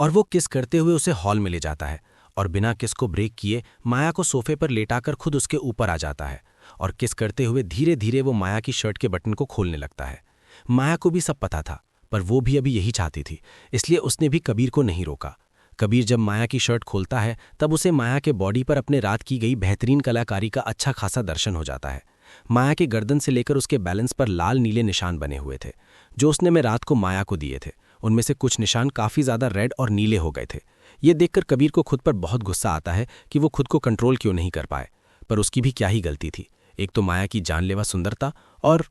और वो किस करते हुए उसे हॉल में ले जाता है और बिना किस को ब्रेक किए माया को सोफे पर लेटाकर खुद उसके ऊपर आ जाता है और किस करते हुए धीरे धीरे वो माया की शर्ट के बटन को खोलने लगता है। माया को भी सब पता था, पर वो भी अभी यही चाहती थी, इसलिए उसने भी कबीर को नहीं रोका। कबीर जब माया की शर्ट खोलता है तब उसे माया के बॉडी पर अपने रात की गई बेहतरीन कलाकारी का अच्छा खासा दर्शन हो जाता है। माया के गर्दन से लेकर उसके बैलेंस पर लाल नीले निशान बने हुए थे जो उसने मैं रात को माया को दिए थे। उनमें से कुछ निशान काफ़ी ज़्यादा रेड और नीले हो गए थे। ये देखकर कबीर को खुद पर बहुत गुस्सा आता है कि वो खुद को कंट्रोल क्यों नहीं कर पाए, पर उसकी भी क्या ही गलती थी। एक तो माया की जानलेवा सुंदरता, और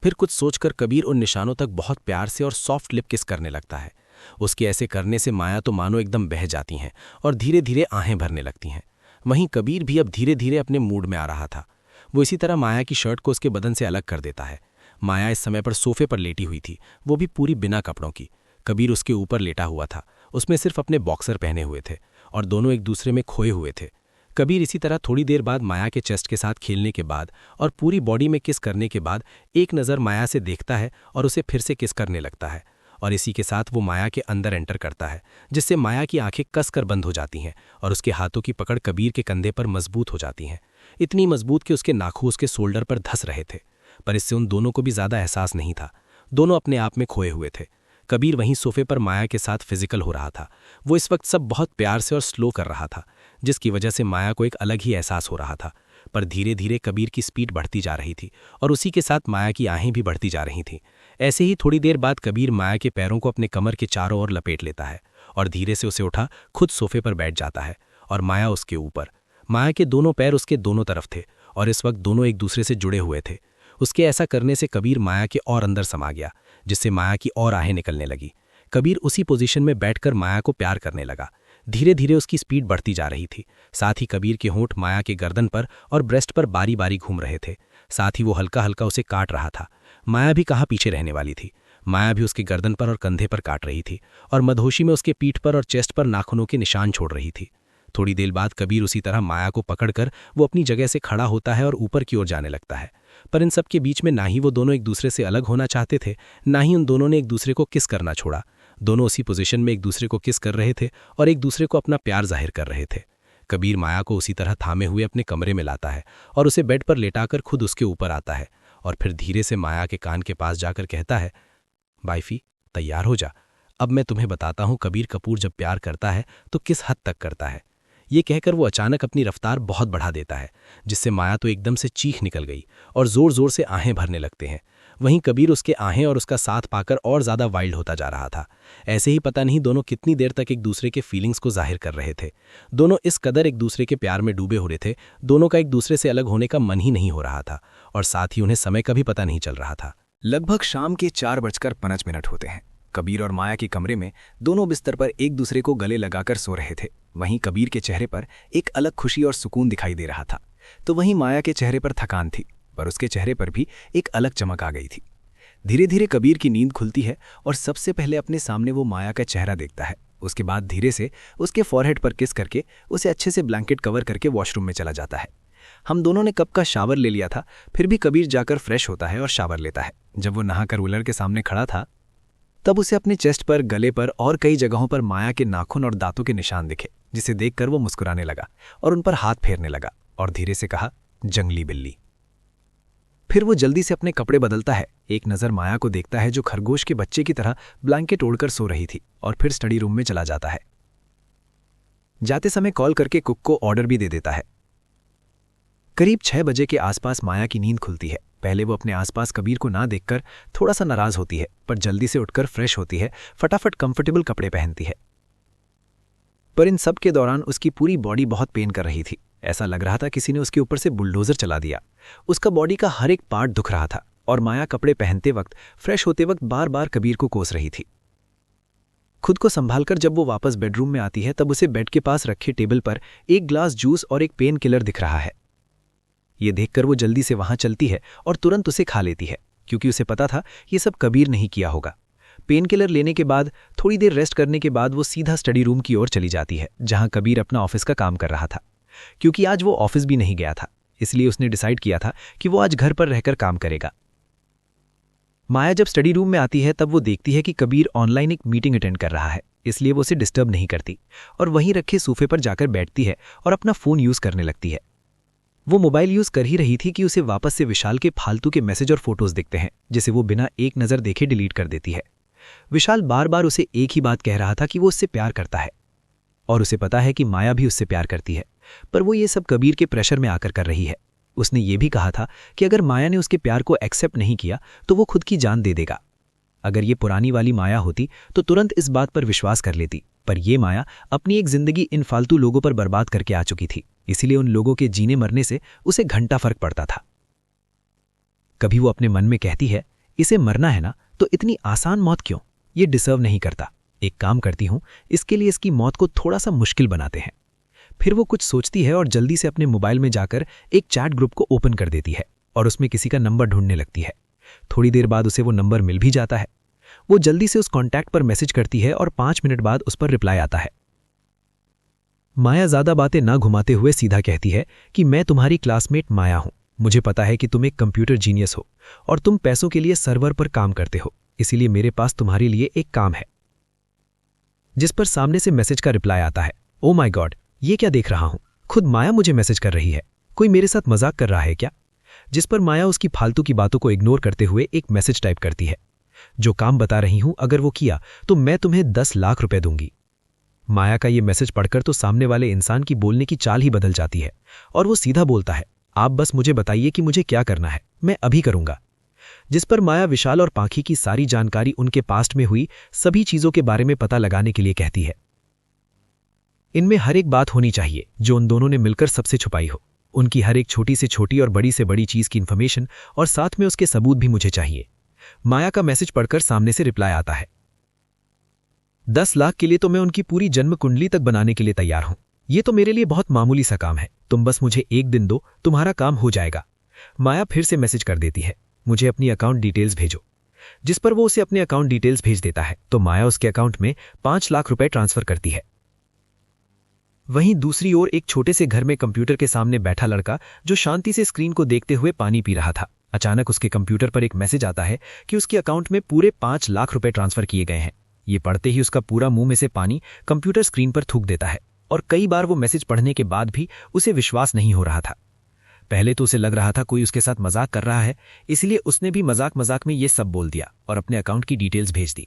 फिर कुछ सोचकर कबीर उन निशानों तक बहुत प्यार से और सॉफ्ट लिप किस करने लगता है। उसके ऐसे करने से माया तो मानो एकदम बह जाती हैं और धीरे धीरे आहें भरने लगती हैं। वहीं कबीर भी अब धीरे धीरे अपने मूड में आ रहा था। वो इसी तरह माया की शर्ट को उसके बदन से अलग कर देता है। माया इस समय पर सोफे पर लेटी हुई थी, वो भी पूरी बिना कपड़ों की। कबीर उसके ऊपर लेटा हुआ था, उसमें सिर्फ अपने बॉक्सर पहने हुए थे और दोनों एक दूसरे में खोए हुए थे। कबीर इसी तरह थोड़ी देर बाद माया के चेस्ट के साथ खेलने के बाद और पूरी बॉडी में किस करने के बाद एक नज़र माया से देखता है और उसे फिर से किस करने लगता है, और इसी के साथ वो माया के अंदर एंटर करता है, जिससे माया की आंखें कसकर बंद हो जाती हैं और उसके हाथों की पकड़ कबीर के कंधे पर मजबूत हो जाती हैं, इतनी मजबूत कि उसके नाखून उसके शोल्डर पर धंस रहे थे। पर इससे उन दोनों को भी ज़्यादा एहसास नहीं था, दोनों अपने आप में खोए हुए थे। कबीर वहीं सोफे पर माया के साथ फिजिकल हो रहा था। वो इस वक्त सब बहुत प्यार से और स्लो कर रहा था, जिसकी वजह से माया को एक अलग ही एहसास हो रहा था। पर धीरे धीरे कबीर की स्पीड बढ़ती जा रही थी और उसी के साथ माया की आहें भी बढ़ती जा रही थीं। ऐसे ही थोड़ी देर बाद कबीर माया के पैरों को अपने कमर के चारों ओर लपेट लेता है और धीरे से उसे उठा खुद सोफे पर बैठ जाता है और माया उसके ऊपर। माया के दोनों पैर उसके दोनों तरफ थे और इस वक्त दोनों एक दूसरे से जुड़े हुए थे। उसके ऐसा करने से कबीर माया के और अंदर समा गया, जिससे माया की और आहें निकलने लगी। कबीर उसी पोजीशन में बैठकर माया को प्यार करने लगा। धीरे धीरे उसकी स्पीड बढ़ती जा रही थी। साथ ही कबीर के होंठ माया के गर्दन पर और ब्रेस्ट पर बारी बारी घूम रहे थे। साथ ही वो हल्का हल्का उसे काट रहा था। माया भी कहाँ पीछे रहने वाली थी। माया भी उसके गर्दन पर और कंधे पर काट रही थी और मधोशी में उसके पीठ पर और चेस्ट पर नाखूनों के निशान छोड़ रही थी। थोड़ी देर बाद कबीर उसी तरह माया को पकड़कर वो अपनी जगह से खड़ा होता है और ऊपर की ओर जाने लगता है। पर इन सब के बीच में ना ही वो दोनों एक दूसरे से अलग होना चाहते थे, ना ही उन दोनों ने एक दूसरे को किस करना छोड़ा। दोनों उसी पोजीशन में एक दूसरे को किस कर रहे थे और एक दूसरे को अपना प्यार जाहिर कर रहे थे। कबीर माया को उसी तरह थामे हुए अपने कमरे में लाता है और उसे बेड पर लेटाकर खुद उसके ऊपर आता है और फिर धीरे से माया के कान के पास जाकर कहता है, वाइफी तैयार हो जा, अब मैं तुम्हें बताता हूँ कबीर कपूर जब प्यार करता है तो किस हद तक करता है। ये कहकर वो अचानक अपनी रफ्तार बहुत बढ़ा देता है, जिससे माया तो एकदम से चीख निकल गई और जोर जोर से आहें भरने लगते हैं। वहीं कबीर उसके आहें और उसका साथ पाकर और ज़्यादा वाइल्ड होता जा रहा था। ऐसे ही पता नहीं दोनों कितनी देर तक एक दूसरे के फीलिंग्स को जाहिर कर रहे थे। दोनों इस कदर एक दूसरे के प्यार में डूबे हो रहे थे, दोनों का एक दूसरे से अलग होने का मन ही नहीं हो रहा था और साथ ही उन्हें समय का भी पता नहीं चल रहा था। लगभग शाम के 4:05 होते हैं। कबीर और माया के कमरे में दोनों बिस्तर पर एक दूसरे को गले लगाकर सो रहे थे। वहीं कबीर के चेहरे पर एक अलग खुशी और सुकून दिखाई दे रहा था, तो वहीं माया के चेहरे पर थकान थी, पर उसके चेहरे पर भी एक अलग चमक आ गई थी। धीरे धीरे कबीर की नींद खुलती है और सबसे पहले अपने सामने वो माया का चेहरा देखता है। उसके बाद धीरे से उसके फॉरहेड पर किस करके उसे अच्छे से ब्लैंकेट कवर करके वॉशरूम में चला जाता है। हम दोनों ने कब का शावर ले लिया था, फिर भी कबीर जाकर फ्रेश होता है और शावर लेता है। जब वो नहाकर कूलर के सामने खड़ा था तब उसे अपने चेस्ट पर, गले पर और कई जगहों पर माया के नाखून और दांतों के निशान दिखे, जिसे देखकर वो मुस्कुराने लगा और उन पर हाथ फेरने लगा और धीरे से कहा, जंगली बिल्ली। फिर वो जल्दी से अपने कपड़े बदलता है, एक नज़र माया को देखता है जो खरगोश के बच्चे की तरह ब्लैंकेट ओढ़कर सो रही थी, और फिर स्टडी रूम में चला जाता है। जाते समय कॉल करके कुक को ऑर्डर भी दे देता है। करीब 6 बजे के आसपास माया की नींद खुलती है। पहले वो अपने आसपास कबीर को ना देखकर थोड़ा सा नाराज होती है, पर जल्दी से उठकर फ्रेश होती है, फटाफट कंफर्टेबल कपड़े पहनती है। पर इन सब के दौरान उसकी पूरी बॉडी बहुत पेन कर रही थी। ऐसा लग रहा था किसी ने उसके ऊपर से बुलडोजर चला दिया। उसका बॉडी का हर एक पार्ट दुख रहा था और माया कपड़े पहनते वक्त, फ्रेश होते वक्त बार बार कबीर को कोस रही थी। खुद को संभालकर जब वो वापस बेडरूम में आती है तब उसे बेड के पास रखे टेबल पर एक ग्लास जूस और एक पेन किलर दिख रहा है। ये देखकर वो जल्दी से वहां चलती है और तुरंत उसे खा लेती है, क्योंकि उसे पता था ये सब कबीर नहीं किया होगा। पेन किलर लेने के बाद थोड़ी देर रेस्ट करने के बाद वो सीधा स्टडी रूम की ओर चली जाती है, जहां कबीर अपना ऑफिस का काम कर रहा था। क्योंकि आज वो ऑफिस भी नहीं गया था, इसलिए उसने डिसाइड किया था कि वो आज घर पर रहकर काम करेगा। माया जब स्टडी रूम में आती है तब वो देखती है कि कबीर ऑनलाइन एक मीटिंग अटेंड कर रहा है, इसलिए वो उसे डिस्टर्ब नहीं करती और वहीं रखे सोफे पर जाकर बैठती है और अपना फ़ोन यूज़ करने लगती है। वो मोबाइल यूज़ कर ही रही थी कि उसे वापस से विशाल के फालतू के मैसेज और फोटोज़ दिखते हैं, जिसे वो बिना एक नज़र देखे डिलीट कर देती है। विशाल बार बार उसे एक ही बात कह रहा था कि वो उससे प्यार करता है और उसे पता है कि माया भी उससे प्यार करती है, पर वो ये सब कबीर के प्रेशर में आकर कर रही है। उसने ये भी कहा था कि अगर माया ने उसके प्यार को एक्सेप्ट नहीं किया तो वो खुद की जान दे देगा। अगर ये पुरानी वाली माया होती तो तुरंत इस बात पर विश्वास कर लेती, पर ये माया अपनी एक जिंदगी इन फालतू लोगों पर बर्बाद करके आ चुकी थी, इसीलिए उन लोगों के जीने मरने से उसे घंटा फर्क पड़ता था। कभी वो अपने मन में कहती है, इसे मरना है ना तो इतनी आसान मौत क्यों, ये डिसर्व नहीं करता। एक काम करती हूं, इसके लिए इसकी मौत को थोड़ा सा मुश्किल बनाते हैं। फिर वो कुछ सोचती है और जल्दी से अपने मोबाइल में जाकर एक चैट ग्रुप को ओपन कर देती है और उसमें किसी का नंबर ढूंढने लगती है। थोड़ी देर बाद उसे वो नंबर मिल भी जाता है। वो जल्दी से उस कॉन्टैक्ट पर मैसेज करती है और 5 मिनट बाद उस पर रिप्लाई आता है। माया ज्यादा बातें ना घुमाते हुए सीधा कहती है कि मैं तुम्हारी क्लासमेट माया हूं। मुझे पता है कि तुम एक कंप्यूटर जीनियस हो और तुम पैसों के लिए सर्वर पर काम करते हो, इसीलिए मेरे पास तुम्हारे लिए एक काम है। जिस पर सामने से मैसेज का रिप्लाई आता है, ओ माय गॉड, ये क्या देख रहा हूं, खुद माया मुझे मैसेज कर रही है, कोई मेरे साथ मजाक कर रहा है क्या। जिस पर माया उसकी फालतू की बातों को इग्नोर करते हुए एक मैसेज टाइप करती है, जो काम बता रही हूं अगर वो किया तो मैं तुम्हें 10 लाख रुपए दूंगी। माया का ये मैसेज पढ़कर तो सामने वाले इंसान की बोलने की चाल ही बदल जाती है और वो सीधा बोलता है, आप बस मुझे बताइए कि मुझे क्या करना है, मैं अभी करूंगा। जिस पर माया विशाल और पाखी की सारी जानकारी उनके पास्ट में हुई सभी चीजों के बारे में पता लगाने के लिए कहती है। इनमें हर एक बात होनी चाहिए जो उन दोनों ने मिलकर सबसे छुपाई हो, उनकी हर एक छोटी से छोटी और बड़ी से बड़ी चीज की इन्फॉर्मेशन, और साथ में उसके सबूत भी मुझे चाहिए। माया का मैसेज पढ़कर सामने से रिप्लाई आता है, 10 लाख के लिए तो मैं उनकी पूरी जन्म कुंडली तक बनाने के लिए तैयार हूं। ये तो मेरे लिए बहुत मामूली सा काम है, तुम बस मुझे एक दिन दो, तुम्हारा काम हो जाएगा। माया फिर से मैसेज कर देती है, मुझे अपनी अकाउंट डिटेल्स भेजो। जिस पर वो उसे अपने अकाउंट डिटेल्स भेज देता है तो माया उसके अकाउंट में 5 लाख रुपए ट्रांसफर करती है। वहीं दूसरी ओर एक छोटे से घर में कंप्यूटर के सामने बैठा लड़का जो शांति से स्क्रीन को देखते हुए पानी पी रहा था, अचानक उसके कंप्यूटर पर एक मैसेज आता है कि उसके अकाउंट में पूरे 5 लाख रुपए ट्रांसफर किए गए हैं। ये पढ़ते ही उसका पूरा मुंह में से पानी कंप्यूटर स्क्रीन पर थूक देता है और कई बार वो मैसेज पढ़ने के बाद भी उसे विश्वास नहीं हो रहा था। पहले तो उसे लग रहा था कोई उसके साथ मजाक कर रहा है, इसलिए उसने भी मजाक मजाक में ये सब बोल दिया और अपने अकाउंट की डिटेल्स भेज दी,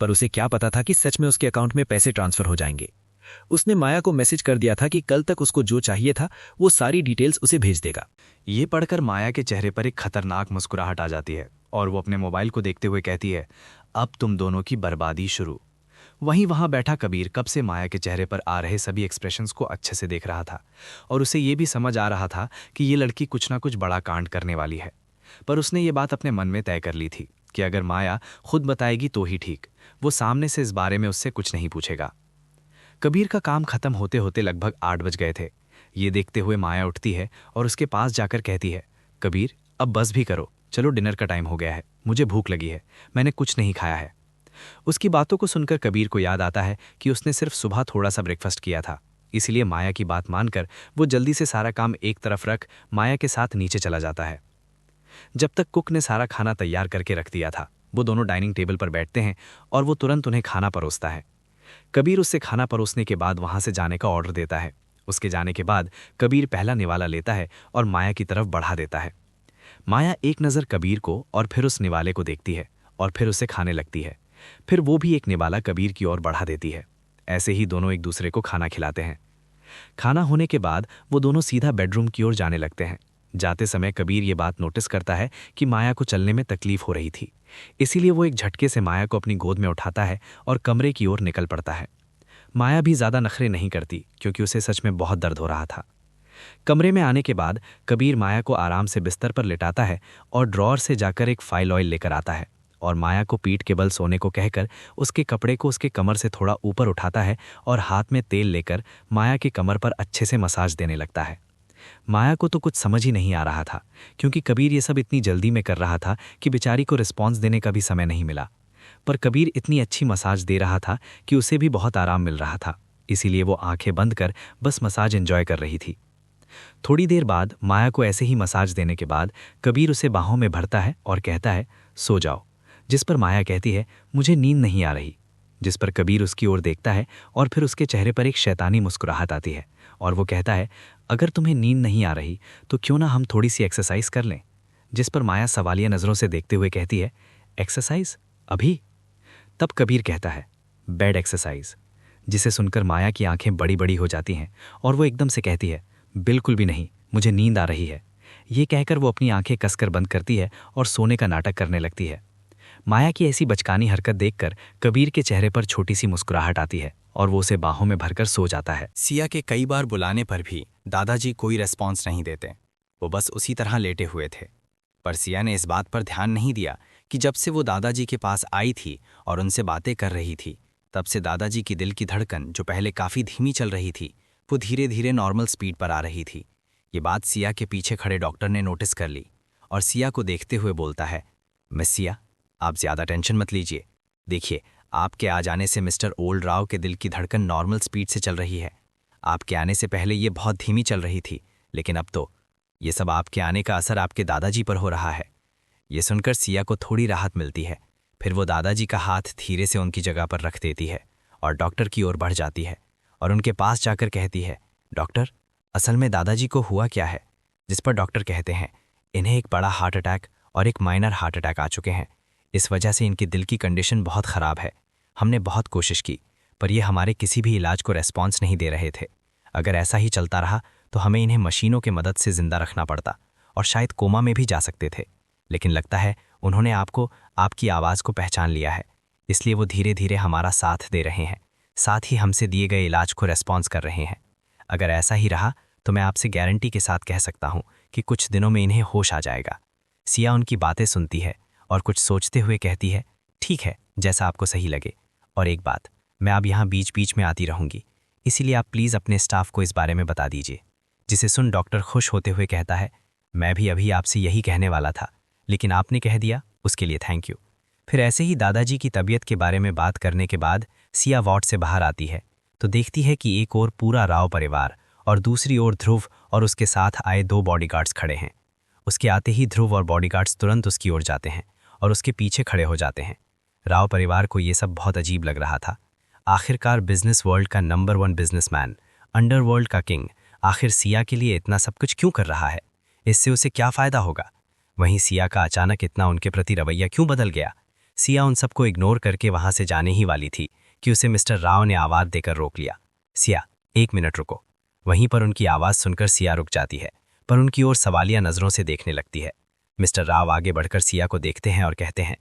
पर उसे क्या पता था कि सच में उसके अकाउंट में पैसे ट्रांसफर हो जाएंगे। उसने माया को मैसेज कर दिया था कि कल तक उसको जो चाहिए था वो सारी डिटेल्स उसे भेज देगा। ये पढ़कर माया के चेहरे पर एक खतरनाक मुस्कुराहट आ जाती है और वो अपने मोबाइल को देखते हुए कहती है, अब तुम दोनों की बर्बादी शुरू। वहां बैठा कबीर कब से माया के चेहरे पर आ रहे सभी एक्सप्रेशंस को अच्छे से देख रहा था और उसे ये भी समझ आ रहा था कि ये लड़की कुछ ना कुछ बड़ा कांड करने वाली है। पर उसने ये बात अपने मन में तय कर ली थी कि अगर माया खुद बताएगी तो ही ठीक, वो सामने से इस बारे में उससे कुछ नहीं पूछेगा। कबीर का काम खत्म होते होते लगभग 8 बज गए थे। ये देखते हुए माया उठती है और उसके पास जाकर कहती है, कबीर अब बस भी करो, चलो डिनर का टाइम हो गया है, मुझे भूख लगी है, मैंने कुछ नहीं खाया है। उसकी बातों को सुनकर कबीर को याद आता है कि उसने सिर्फ सुबह थोड़ा सा ब्रेकफास्ट किया था, इसलिए माया की बात मानकर वो जल्दी से सारा काम एक तरफ रख माया के साथ नीचे चला जाता है। जब तक कुक ने सारा खाना तैयार करके रख दिया था, वो दोनों डाइनिंग टेबल पर बैठते हैं और वो तुरंत उन्हें खाना परोसता है। कबीर उससे खाना परोसने के बाद वहां से जाने का ऑर्डर देता है। उसके जाने के बाद कबीर पहला निवाला लेता है और माया की तरफ बढ़ा देता है। माया एक नज़र कबीर को और फिर उस निवाले को देखती है और फिर उसे खाने लगती है। फिर वो भी एक निवाला कबीर की ओर बढ़ा देती है। ऐसे ही दोनों एक दूसरे को खाना खिलाते हैं। खाना होने के बाद वो दोनों सीधा बेडरूम की ओर जाने लगते हैं। जाते समय कबीर ये बात नोटिस करता है कि माया को चलने में तकलीफ हो रही थी, इसीलिए वो एक झटके से माया को अपनी गोद में उठाता है और कमरे की ओर निकल पड़ता है। माया भी ज़्यादा नखरे नहीं करती क्योंकि उसे सच में बहुत दर्द हो रहा था। कमरे में आने के बाद कबीर माया को आराम से बिस्तर पर लिटाता है और ड्रॉअर से जाकर एक फाइल ऑयल लेकर आता है और माया को पीठ के बल सोने को कहकर उसके कपड़े को उसके कमर से थोड़ा ऊपर उठाता है और हाथ में तेल लेकर माया की कमर पर अच्छे से मसाज देने लगता है। माया को तो कुछ समझ ही नहीं आ रहा था क्योंकि कबीर ये सब इतनी जल्दी में कर रहा था कि बेचारी को रिस्पॉन्स देने का भी समय नहीं मिला। पर कबीर इतनी अच्छी मसाज दे रहा था कि उसे भी बहुत आराम मिल रहा था, इसीलिए वो आंखें बंद कर बस मसाज एंजॉय कर रही थी। थोड़ी देर बाद माया को ऐसे ही मसाज देने के बाद कबीर उसे बाहों में भरता है और कहता है, सो जाओ, जिस पर माया कहती है मुझे नींद नहीं आ रही। जिस पर कबीर उसकी ओर देखता है और फिर उसके चेहरे पर एक शैतानी मुस्कुराहट आती है और वो कहता है अगर तुम्हें नींद नहीं आ रही तो क्यों ना हम थोड़ी सी एक्सरसाइज कर लें। जिस पर माया सवालिया नज़रों से देखते हुए कहती है एक्सरसाइज अभी? तब कबीर कहता है बेड एक्सरसाइज। जिसे सुनकर माया की आंखें बड़ी बड़ी हो जाती हैं और वो एकदम से कहती है बिल्कुल भी नहीं, मुझे नींद आ रही है। ये कहकर वो अपनी आंखें कसकर बंद करती है और सोने का नाटक करने लगती है। माया की ऐसी बचकानी हरकत देखकर कबीर के चेहरे पर छोटी सी मुस्कुराहट आती है और वो उसे बाहों में भरकर सो जाता है। सिया के कई बार बुलाने पर भी दादाजी कोई रेस्पॉन्स नहीं देते, वो बस उसी तरह लेटे हुए थे। पर सिया ने इस बात पर ध्यान नहीं दिया कि जब से वो दादाजी के पास आई थी और उनसे बातें कर रही थी, तब से दादाजी की दिल की धड़कन जो पहले काफ़ी धीमी चल रही थी, वो धीरे धीरे नॉर्मल स्पीड पर आ रही थी। ये बात सिया के पीछे खड़े डॉक्टर ने नोटिस कर ली और सिया को देखते हुए बोलता है मिस सिया, आप ज़्यादा टेंशन मत लीजिए। देखिए, आपके आ जाने से मिस्टर ओल्ड राव के दिल की धड़कन नॉर्मल स्पीड से चल रही है। आपके आने से पहले ये बहुत धीमी चल रही थी, लेकिन अब तो ये सब आपके आने का असर आपके दादाजी पर हो रहा है। ये सुनकर सिया को थोड़ी राहत मिलती है। फिर वो दादाजी का हाथ धीरे से उनकी जगह पर रख देती है और डॉक्टर की ओर बढ़ जाती है और उनके पास जाकर कहती है डॉक्टर, असल में दादाजी को हुआ क्या है? जिस पर डॉक्टर कहते हैं इन्हें एक बड़ा हार्ट अटैक और एक माइनर हार्ट अटैक आ चुके हैं। इस वजह से इनकी दिल की कंडीशन बहुत ख़राब है। हमने बहुत कोशिश की पर ये हमारे किसी भी इलाज को रेस्पॉन्स नहीं दे रहे थे। अगर ऐसा ही चलता रहा तो हमें इन्हें मशीनों की मदद से ज़िंदा रखना पड़ता और शायद कोमा में भी जा सकते थे। लेकिन लगता है उन्होंने आपकी आवाज़ को पहचान लिया है, इसलिए वो धीरे धीरे हमारा साथ दे रहे हैं, साथ ही हमसे दिए गए इलाज को रेस्पॉन्स कर रहे हैं। अगर ऐसा ही रहा तो मैं आपसे गारंटी के साथ कह सकता हूँ कि कुछ दिनों में इन्हें होश आ जाएगा। सिया उनकी बातें सुनती है और कुछ सोचते हुए कहती है ठीक है, जैसा आपको सही लगे। और एक बात, मैं अब यहाँ बीच बीच में आती रहूँगी, इसीलिए आप प्लीज़ अपने स्टाफ को इस बारे में बता दीजिए। जिसे सुन डॉक्टर खुश होते हुए कहता है मैं भी अभी आपसे यही कहने वाला था, लेकिन आपने कह दिया, उसके लिए थैंक यू। फिर ऐसे ही दादाजी की तबीयत के बारे में बात करने के बाद सिया वार्ड से बाहर आती है तो देखती है कि एक ओर पूरा राव परिवार और दूसरी ओर ध्रुव और उसके साथ आए 2 बॉडीगार्ड्स खड़े हैं। उसके आते ही ध्रुव और बॉडीगार्ड्स तुरंत उसकी ओर जाते हैं और उसके पीछे खड़े हो जाते हैं। राव परिवार को ये सब बहुत अजीब लग रहा था। आखिरकार बिजनेस वर्ल्ड का नंबर 1 बिजनेसमैन, अंडरवर्ल्ड का किंग, आखिर सिया के लिए इतना सब कुछ क्यों कर रहा है? इससे उसे क्या फ़ायदा होगा? वहीं सिया का अचानक इतना उनके प्रति रवैया क्यों बदल गया? सिया उन सबको इग्नोर करके वहाँ से जाने ही वाली थी कि उसे मिस्टर राव ने आवाज़ देकर रोक लिया। सिया, 1 मिनट रुको। वहीं पर उनकी आवाज़ सुनकर सिया रुक जाती है, पर उनकी ओर सवालिया नज़रों से देखने लगती है। मिस्टर राव आगे बढ़कर सिया को देखते हैं और कहते हैं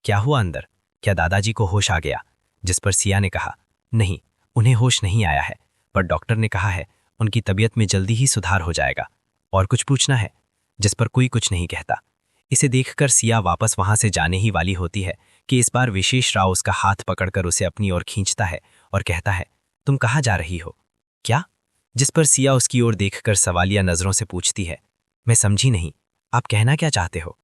क्या हुआ अंदर? क्या दादाजी को होश आ गया? जिस पर सिया ने कहा नहीं, उन्हें होश नहीं आया है, पर डॉक्टर ने कहा है उनकी तबीयत में जल्दी ही सुधार हो जाएगा। और कुछ पूछना है? जिस पर कोई कुछ नहीं कहता। इसे देखकर सिया वापस वहां से जाने ही वाली होती है कि इस बार विशेष राव उसका हाथ पकड़कर उसे अपनी ओर खींचता है और कहता है तुम कहाँ जा रही हो? क्या? जिस पर सिया उसकी ओर देखकर सवालिया नज़रों से पूछती है मैं समझी नहीं, आप कहना क्या चाहते हो?